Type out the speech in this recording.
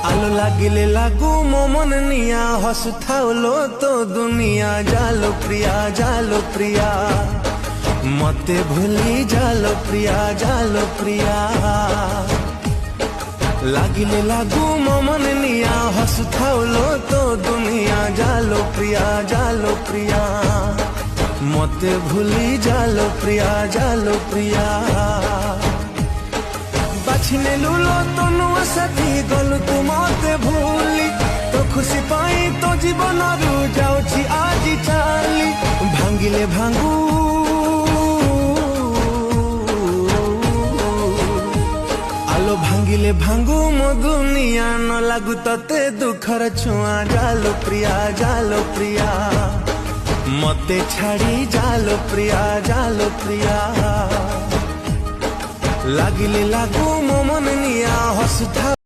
आलो लागिले लागू मो मन निया हसुथाउलो तो दुनिया जालो प्रिया मते भूली जालो प्रिया लागिले लागू मो मन निया हसुथाउलो तो दुनिया जालो प्रिया मते भूली जालो प्रिया बाछिने लुलो तो नुआ साथी गलु तू मते भूली तो खुशी पाई तो जीवन रु जाउछि आज चाली भांगिले भांगू आलो भांगिले भांगू मो दुनिया न लागू तते दुखर छुआ जालो प्रिया मते छाड़ी जालो प्रिया लागिले लागू मो मन निया हसुथा।